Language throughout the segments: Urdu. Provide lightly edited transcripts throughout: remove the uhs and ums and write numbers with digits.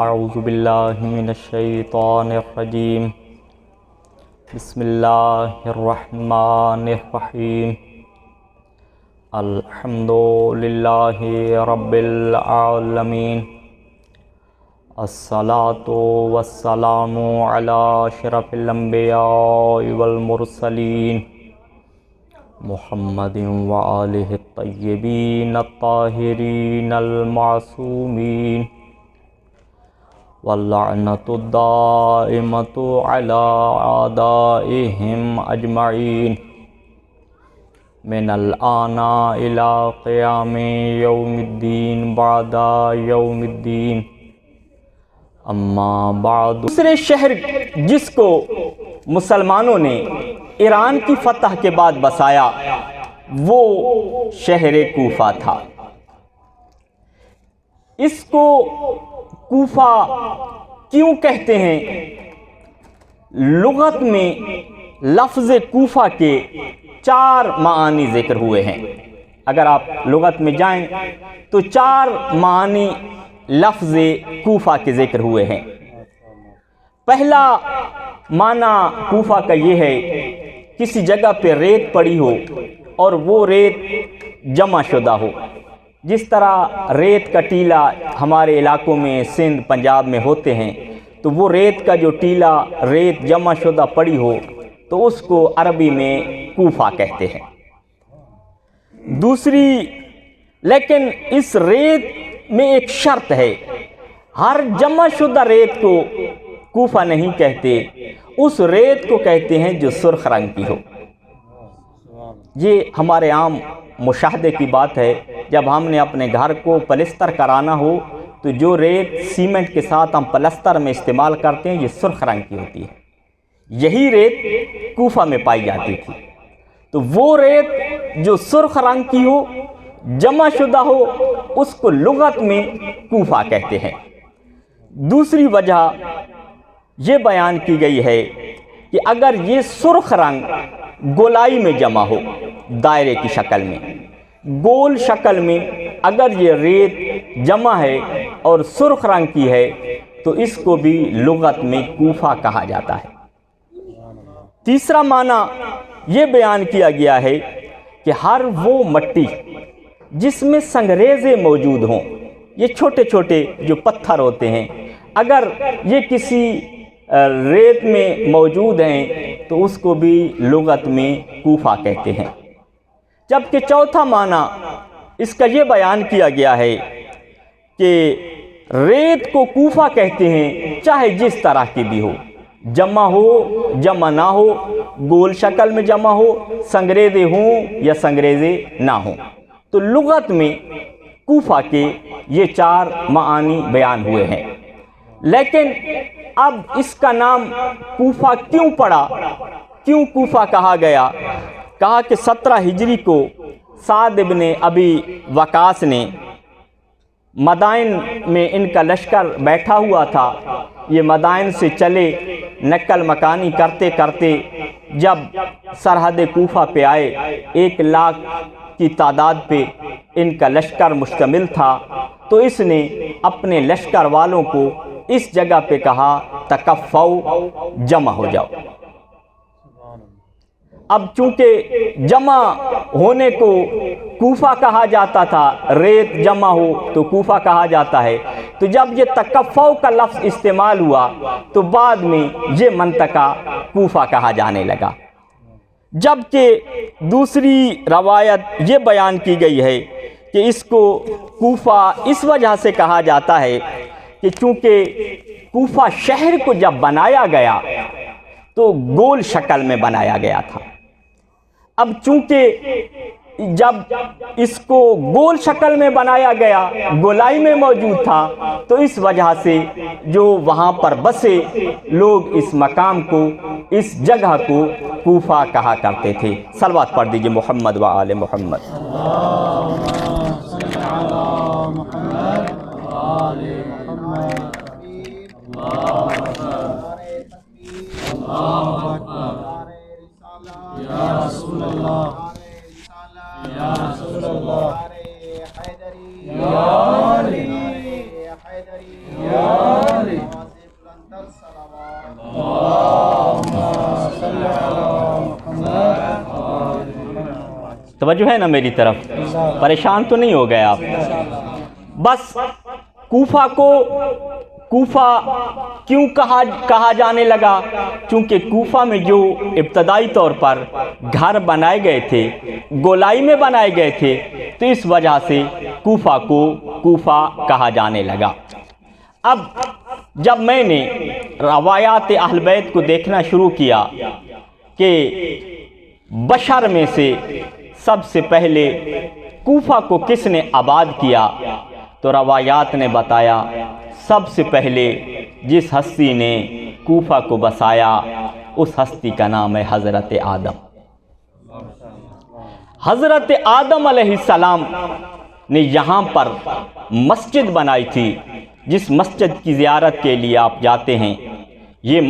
اعوذ باللہ من الشیطان الرجیم بسم اللہ الرحمن الرحیم الحمد للہ رب العالمین الصلاۃ والسلام علی اشرف الانبیاء والمرسلین محمد وآلہ الطیبین الطاہرین المعصومین واللعنۃ الدائمۃ علی اعدائہم اجمعین من الآن الی قیام یوم الدین بعد یوم الدین اما بعد۔ دوسرے شہر جس کو مسلمانوں نے ایران کی فتح کے بعد بسایا وہ شہر کوفہ تھا۔ اس کو کوفہ کیوں کہتے ہیں؟ لغت میں لفظ کوفہ کے 4 معانی ذکر ہوئے ہیں۔ اگر آپ لغت میں جائیں تو 4 معانی لفظ کوفہ کے ذکر ہوئے ہیں۔ پہلا معنی کوفہ کا یہ ہے کسی جگہ پہ ریت پڑی ہو اور وہ ریت جمع شدہ ہو، جس طرح ریت کا ٹیلا ہمارے علاقوں میں سندھ پنجاب میں ہوتے ہیں، تو وہ ریت کا جو ٹیلا ریت جمع شدہ پڑی ہو تو اس کو عربی میں کوفہ کہتے ہیں۔ دوسری، لیکن اس ریت میں ایک شرط ہے، ہر جمع شدہ ریت کو کوفہ نہیں کہتے، اس ریت کو کہتے ہیں جو سرخ رنگ کی ہو۔ یہ ہمارے عام مشاہدے کی بات ہے، جب ہم نے اپنے گھر کو پلستر کرانا ہو تو جو ریت سیمنٹ کے ساتھ ہم پلستر میں استعمال کرتے ہیں یہ سرخ رنگ کی ہوتی ہے، یہی ریت کوفہ میں پائی جاتی تھی۔ تو وہ ریت جو سرخ رنگ کی ہو، جمع شدہ ہو، اس کو لغت میں کوفہ کہتے ہیں۔ دوسری وجہ یہ بیان کی گئی ہے کہ اگر یہ سرخ رنگ گولائی میں جمع ہو، دائرے کی شکل میں، گول شکل میں اگر یہ ریت جمع ہے اور سرخ رنگ کی ہے تو اس کو بھی لغت میں کوفہ کہا جاتا ہے۔ تیسرا معنی یہ بیان کیا گیا ہے کہ ہر وہ مٹی جس میں سنگریزے موجود ہوں، یہ چھوٹے چھوٹے جو پتھر ہوتے ہیں، اگر یہ کسی ریت میں موجود ہیں تو اس کو بھی لغت میں کوفہ کہتے ہیں۔ جبکہ چوتھا معنی اس کا یہ بیان کیا گیا ہے کہ ریت کو کوفہ کہتے ہیں چاہے جس طرح کی بھی ہو، جمع ہو جمع نہ ہو، گول شکل میں جمع ہو، سنگریزے ہوں یا سنگریزے نہ ہوں۔ تو لغت میں کوفہ کے یہ 4 معانی بیان ہوئے ہیں۔ لیکن اب اس کا نام کوفہ کیوں پڑا، کیوں کوفہ کہا گیا؟ کہا کہ 17 ہجری کو سعد ابن ابی وقاص نے مدائن میں ان کا لشکر بیٹھا ہوا تھا، یہ مدائن سے چلے، نقل مکانی کرتے کرتے جب سرحد کوفہ پہ آئے، 1 لاکھ کی تعداد پہ ان کا لشکر مشتمل تھا، تو اس نے اپنے لشکر والوں کو اس جگہ پہ کہا تکفؤ، جمع ہو جاؤ۔ اب چونکہ جمع ہونے کو کوفہ کہا جاتا تھا، ریت جمع ہو تو کوفہ کہا جاتا ہے، تو جب یہ تکفؤ کا لفظ استعمال ہوا تو بعد میں یہ منطقہ کوفہ کہا جانے لگا۔ جبکہ دوسری روایت یہ بیان کی گئی ہے کہ اس کو کوفہ اس وجہ سے کہا جاتا ہے کہ چونکہ کوفہ شہر کو جب بنایا گیا تو گول شکل میں بنایا گیا تھا۔ اب چونکہ جب اس کو گول شکل میں بنایا گیا، گولائی میں موجود تھا، تو اس وجہ سے جو وہاں پر بسے لوگ اس مقام کو، اس جگہ کو کوفہ کہا کرتے تھے۔ صلوات پڑھ دیجئے محمد و آل محمد۔ یا رسول اللہ، یا رسول اللہ، یا علی، یا توجہ ہے نا میری طرف؟ پریشان تو نہیں ہو گئے آپ؟ بس کوفہ کو کوفہ کیوں کہا جانے لگا؟ چونکہ کوفہ میں جو ابتدائی طور پر گھر بنائے گئے تھے گولائی میں بنائے گئے تھے، تو اس وجہ سے کوفہ کو کوفہ کہا جانے لگا۔ اب جب میں نے روایات اہل بیت کو دیکھنا شروع کیا کہ بشر میں سے سب سے پہلے کوفہ کو کس نے آباد کیا، تو روایات نے بتایا سب سے پہلے جس ہستی نے کوفہ کو بسایا اس ہستی کا نام ہے حضرت آدم۔ حضرت آدم علیہ السلام نے یہاں پر مسجد بنائی تھی، جس مسجد کی زیارت کے لیے آپ جاتے ہیں۔ یہ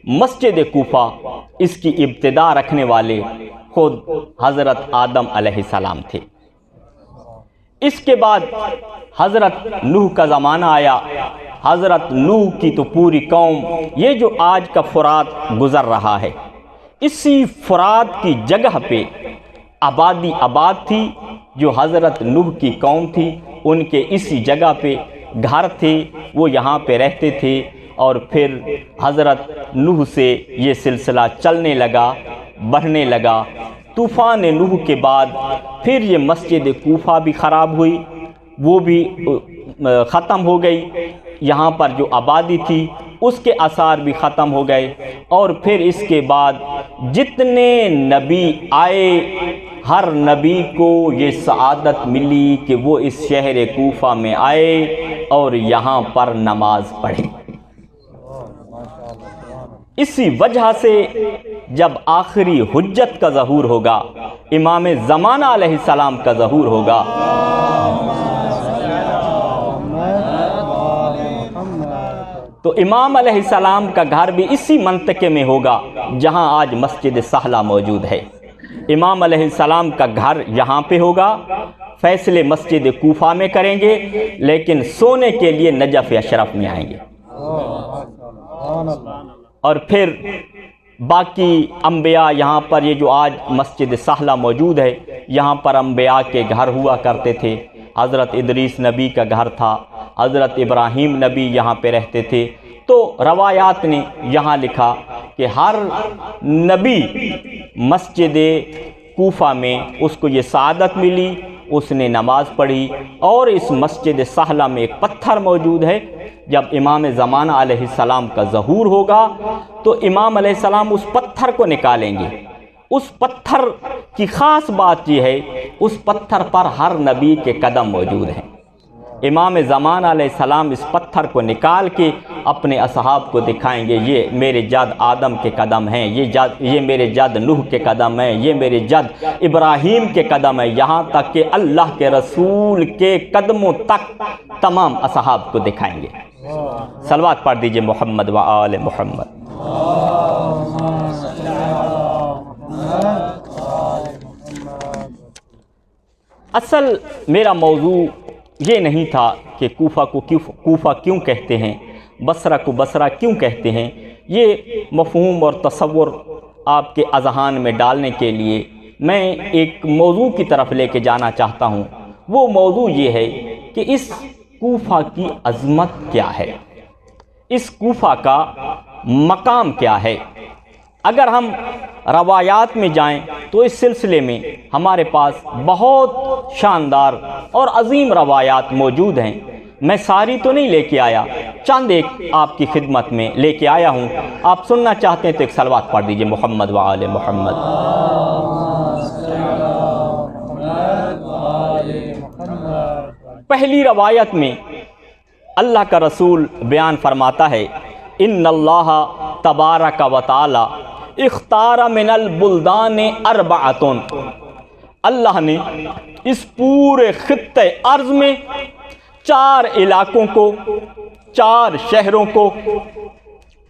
مسجد کوفہ، اس کی ابتدا رکھنے والے خود حضرت آدم علیہ السلام تھے۔ اس کے بعد حضرت نوح کا زمانہ آیا۔ حضرت نوح کی تو پوری قوم، یہ جو آج کا فرات گزر رہا ہے، اسی فرات کی جگہ پہ آباد تھی جو حضرت نوح کی قوم تھی، ان کے اسی جگہ پہ گھر تھے، وہ یہاں پہ رہتے تھے۔ اور پھر حضرت نوح سے یہ سلسلہ چلنے لگا، بڑھنے لگا۔ طوفان نوح کے بعد پھر یہ مسجد کوفہ بھی خراب ہوئی، وہ بھی ختم ہو گئی، یہاں پر جو آبادی تھی اس کے آثار بھی ختم ہو گئے۔ اور پھر اس کے بعد جتنے نبی آئے، ہر نبی کو یہ سعادت ملی کہ وہ اس شہر کوفہ میں آئے اور یہاں پر نماز پڑھے۔ اسی وجہ سے جب آخری حجت کا ظہور ہوگا، امام زمانہ علیہ السلام کا ظہور ہوگا، تو امام علیہ السلام کا گھر بھی اسی منطقے میں ہوگا جہاں آج مسجد سہلہ موجود ہے۔ امام علیہ السلام کا گھر یہاں پہ ہوگا، فیصلے مسجد کوفہ میں کریں گے، لیکن سونے کے لیے نجف اشرف میں آئیں گے۔ اور پھر باقی انبیاء یہاں پر، یہ جو آج مسجد سہلہ موجود ہے، یہاں پر انبیاء کے گھر ہوا کرتے تھے۔ حضرت ادریس نبی کا گھر تھا، حضرت ابراہیم نبی یہاں پہ رہتے تھے۔ تو روایات نے یہاں لکھا کہ ہر نبی مسجد کوفہ میں اس کو یہ سعادت ملی، اس نے نماز پڑھی۔ اور اس مسجد سہلہ میں ایک پتھر موجود ہے، جب امام زمانہ علیہ السلام کا ظہور ہوگا تو امام علیہ السلام اس پتھر کو نکالیں گے۔ اس پتھر کی خاص بات یہ ہے، اس پتھر پر ہر نبی کے قدم موجود ہیں۔ امام زمانہ علیہ السلام اس پتھر کو نکال کے اپنے اصحاب کو دکھائیں گے، یہ میرے جد آدم کے قدم ہیں، یہ میرے جد نوح کے قدم ہیں، یہ میرے جد ابراہیم کے قدم ہیں، یہاں تک کہ اللہ کے رسول کے قدموں تک تمام اصحاب کو دکھائیں گے۔ صلوات پڑھ دیجئے محمد و آل محمد۔ اصل میرا موضوع یہ نہیں تھا کہ کوفہ کو کوفہ کیوں کہتے ہیں، بصرہ کو بصرہ کیوں کہتے ہیں۔ یہ مفہوم اور تصور آپ کے اذہان میں ڈالنے کے لیے میں ایک موضوع کی طرف لے کے جانا چاہتا ہوں۔ وہ موضوع یہ ہے کہ اس کوفہ کی عظمت کیا ہے، اس کوفہ کا مقام کیا ہے۔ اگر ہم روایات میں جائیں تو اس سلسلے میں ہمارے پاس بہت شاندار اور عظیم روایات موجود ہیں۔ میں ساری تو نہیں لے کے آیا، چند ایک آپ کی خدمت میں لے کے آیا ہوں۔ آپ سننا چاہتے ہیں تو ایک صلوات پڑھ دیجئے محمد و آل محمد۔ پہلی روایت میں اللہ کا رسول بیان فرماتا ہے، ان اللہ تبارک و تعالی اختار من البلدان اربعۃ، اللہ نے اس پورے خطے ارض میں 4 علاقوں کو، 4 شہروں کو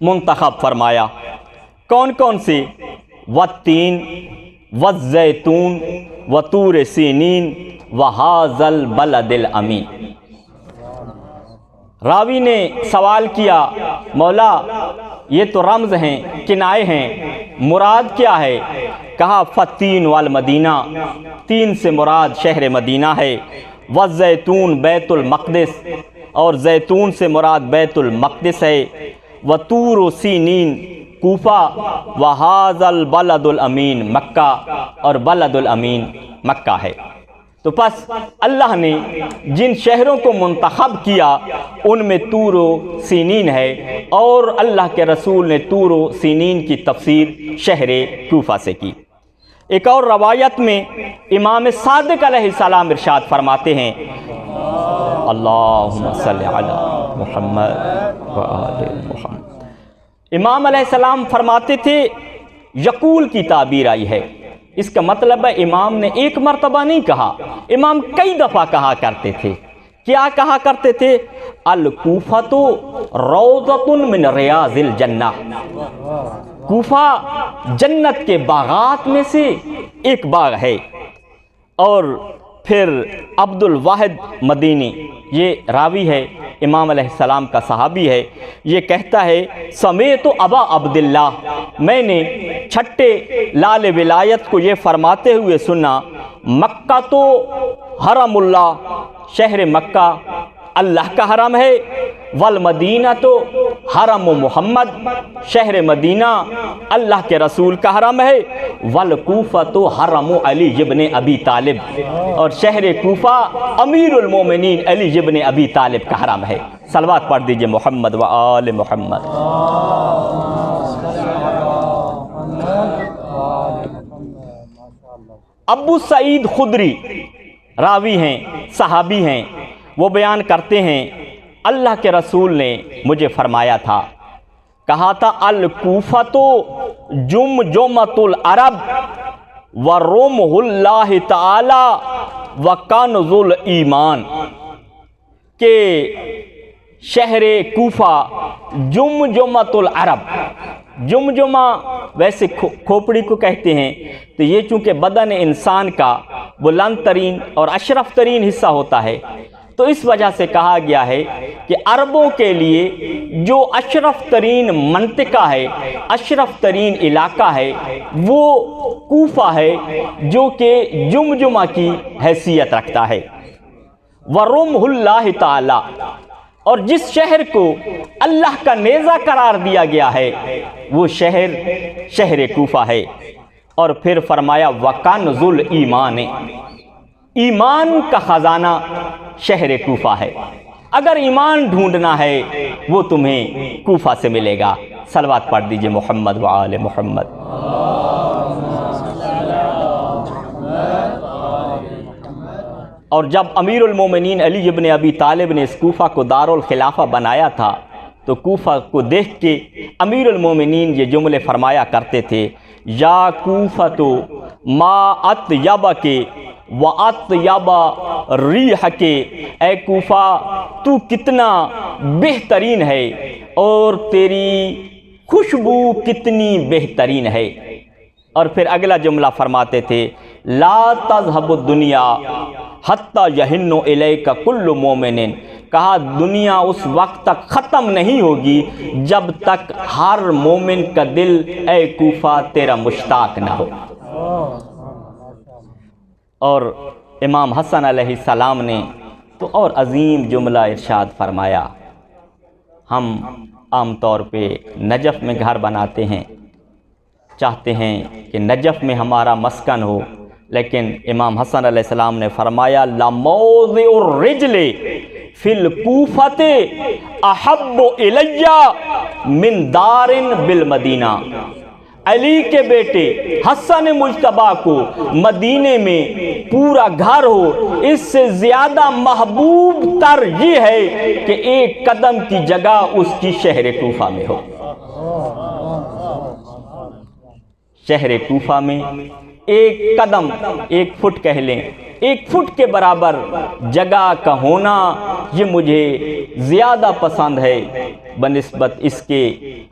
منتخب فرمایا۔ کون کون سے؟ والتین والزیتون وطور سینین وہذا البلد الامین۔ راوی نے سوال کیا، مولا یہ تو رمز ہیں، کنائے ہیں، مراد کیا ہے؟ کہا فتین والمدینہ، تین سے مراد شہر مدینہ ہے، والزیتون بیت المقدس، اور زیتون سے مراد بیت المقدس ہے، وطور سینین کوفہ، وہذا البلد الامین مکہ، اور بلد الامین مکہ ہے۔ تو پس اللہ نے جن شہروں کو منتخب کیا ان میں طور و سینین ہے، اور اللہ کے رسول نے طور و سینین کی تفسیر شہر کوفہ سے کی۔ ایک اور روایت میں امام صادق علیہ السلام ارشاد فرماتے ہیں، اللہم صلی علی محمد وآل محمد۔ امام علیہ السلام فرماتے تھے، یقول کی تعبیر آئی ہے، اس کا مطلب ہے امام نے ایک مرتبہ نہیں کہا، امام کئی دفعہ کہا کرتے تھے۔ کیا کہا کرتے تھے؟ الکوفۃ روضۃ من ریاض الجنہ، کوفہ جنت کے باغات میں سے ایک باغ ہے۔ اور پھر عبد الواحد مدینی، یہ راوی ہے، امام علیہ السلام کا صحابی ہے، یہ کہتا ہے، سمیت ابا عبداللہ، میں نے چھٹے لال ولایت کو یہ فرماتے ہوئے سنا، مکہ تو حرم اللہ، شہر مکہ اللہ کا حرم ہے، والمدینہ تو حرم محمد، شہر مدینہ اللہ کے رسول کا حرم ہے، والکوفہ تو حرم علی ابن ابی طالب، اور شہر کوفہ امیر المومنین علی ابن ابی طالب کا حرم ہے۔ صلوات پڑھ دیجئے محمد و آل محمد۔ ابو سعید خدری راوی ہیں، صحابی ہیں، وہ بیان کرتے ہیں، اللہ کے رسول نے مجھے فرمایا تھا، کہا تھا، الکوفۃ جمجمۃ العرب ورمح اللہ تعالی وکنز الایمان، کہ شہر کوفہ جمجمۃ العرب، جمجمہ ویسے کھوپڑی کو کہتے ہیں، تو یہ چونکہ بدن انسان کا بلند ترین اور اشرف ترین حصہ ہوتا ہے، تو اس وجہ سے کہا گیا ہے کہ عربوں کے لیے جو اشرف ترین منطقہ ہے، اشرف ترین علاقہ ہے، وہ کوفہ ہے، جو کہ جمجمہ کی حیثیت رکھتا ہے۔ ورمح اللہ تعالی، اور جس شہر کو اللہ کا نیزہ قرار دیا گیا ہے وہ شہر کوفہ ہے۔ اور پھر فرمایا وکنز الایمان، ایمان کا خزانہ شہر کوفہ ہے، اگر ایمان ڈھونڈنا ہے وہ تمہیں کوفہ سے ملے گا۔ صلوات پڑھ دیجئے محمد و آل محمد۔ اور جب امیر المومنین علی ابن ابی طالب نے اس کوفہ کو دارالخلافہ بنایا تھا تو کوفہ کو دیکھ کے امیر المومنین یہ جملے فرمایا کرتے تھے، یا کوفۃ ما اطیبک و اطیب ریحک، اے کوفہ تو کتنا بہترین ہے اور تیری خوشبو کتنی بہترین ہے۔ اور پھر اگلا جملہ فرماتے تھے، لا تذهب الدنیا حتی یحن الیک کل مومن، کہا دنیا اس وقت تک ختم نہیں ہوگی جب تک ہر مومن کا دل اے کوفہ تیرا مشتاق نہ ہو۔ اور امام حسن علیہ السلام نے تو اور عظیم جملہ ارشاد فرمایا، ہم عام طور پہ نجف میں گھر بناتے ہیں، چاہتے ہیں کہ نجف میں ہمارا مسکن ہو، لیکن امام حسن علیہ السلام نے فرمایا، لَمَوْضِعُ الرِّجْلِ فِي الْكُوفَةِ أَحَبُّ إِلَيَّ مِنْ دَارٍ بِالْمَدِینَہ، علی کے بیٹے حسن مجتبیٰ کو مدینے میں پورا گھر ہو، اس سے زیادہ محبوب تر یہ ہے کہ ایک قدم کی جگہ اس کی شہر کوفہ میں ہو۔ شہر کوفہ میں ایک قدم، ایک فٹ کہہ لیں، ایک فٹ کے برابر جگہ کا ہونا یہ مجھے زیادہ پسند ہے بنسبت اس کے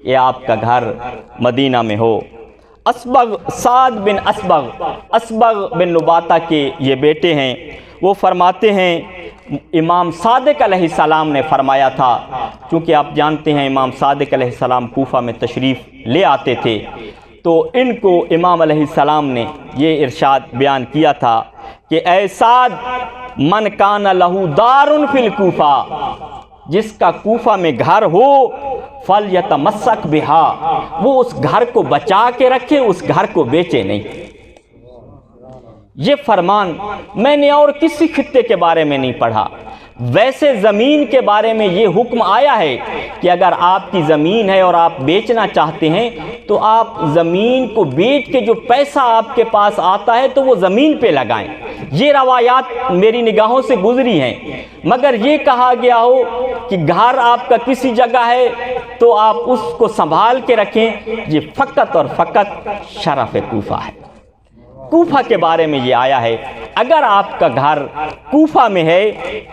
کہ آپ کا گھر مدینہ میں ہو۔ اسبغ، سعد بن اسبغ بن نباتہ کے یہ بیٹے ہیں، وہ فرماتے ہیں امام صادق علیہ السلام نے فرمایا تھا، چونکہ آپ جانتے ہیں امام صادق علیہ السلام کوفہ میں تشریف لے آتے تھے، تو ان کو امام علیہ السلام نے یہ ارشاد بیان کیا تھا کہ اے سعد من کان لہو دار فی الکوفہ، جس کا کوفہ میں گھر ہو فلیتمسک بہا، وہ اس گھر کو بچا کے رکھے، اس گھر کو بیچے نہیں۔ یہ فرمان میں نے اور کسی خطے کے بارے میں نہیں پڑھا۔ ویسے زمین کے بارے میں یہ حکم آیا ہے کہ اگر آپ کی زمین ہے اور آپ بیچنا چاہتے ہیں تو آپ زمین کو بیچ کے جو پیسہ آپ کے پاس آتا ہے تو وہ زمین پہ لگائیں۔ یہ روایات میری نگاہوں سے گزری ہیں، مگر یہ کہا گیا ہو کہ گھر آپ کا کسی جگہ ہے تو آپ اس کو سنبھال کے رکھیں، یہ فقط اور فقط شرف کوفہ ہے۔ کوفہ کے بارے میں یہ آیا ہے، اگر آپ کا گھر کوفہ میں ہے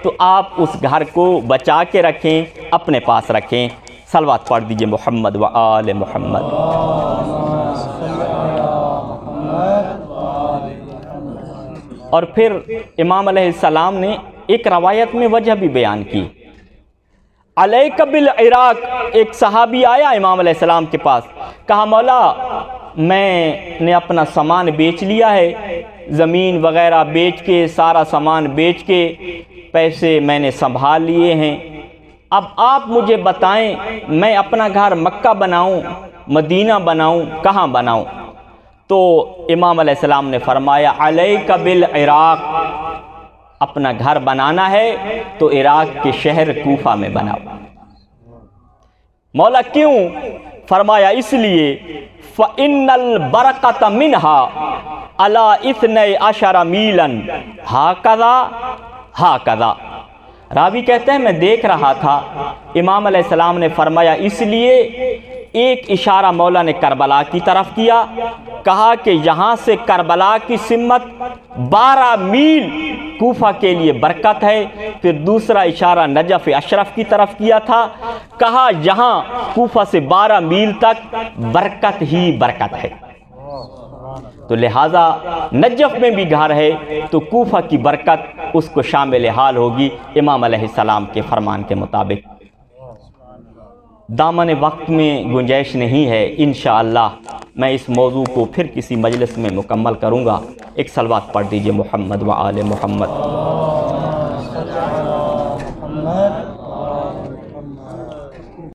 تو آپ اس گھر کو بچا کے رکھیں، اپنے پاس رکھیں۔ صلوات پڑھ دیجئے محمد و آل محمد۔ اور پھر امام علیہ السلام نے ایک روایت میں وجہ بھی بیان کی۔ علیک بالعراق، ایک صحابی آیا امام علیہ السلام کے پاس، کہا مولا میں نے اپنا سامان بیچ لیا ہے، زمین وغیرہ بیچ کے، سارا سامان بیچ کے پیسے میں نے سنبھال لیے ہیں، اب آپ مجھے بتائیں میں اپنا گھر مکہ بناؤں، مدینہ بناؤں، کہاں بناؤں؟ تو امام علیہ السلام نے فرمایا علیک بالعراق، اپنا گھر بنانا ہے تو عراق کے شہر کوفہ میں بناؤ۔ مولا کیوں؟ فرمایا اس لیے فَإِنَّ الْبَرَكَةَ مِنْهَا عَلَىٰ 12 میلا ہَكَذَا۔ راوی کہتے ہیں میں دیکھ رہا تھا، امام علیہ السلام نے فرمایا اس لیے، ایک اشارہ مولا نے کربلا کی طرف کیا، کہا کہ یہاں سے کربلا کی سمت 12 میل کوفہ کے لیے برکت ہے۔ پھر دوسرا اشارہ نجف اشرف کی طرف کیا تھا، کہا یہاں کوفہ سے 12 میل تک برکت ہی برکت ہے۔ تو لہٰذا نجف میں بھی گھر ہے تو کوفہ کی برکت اس کو شامل حال ہوگی امام علیہ السلام کے فرمان کے مطابق۔ دامن وقت میں گنجائش نہیں ہے، انشاءاللہ میں اس موضوع کو پھر کسی مجلس میں مکمل کروں گا۔ ایک صلوات پڑھ دیجئے محمد و آل محمد۔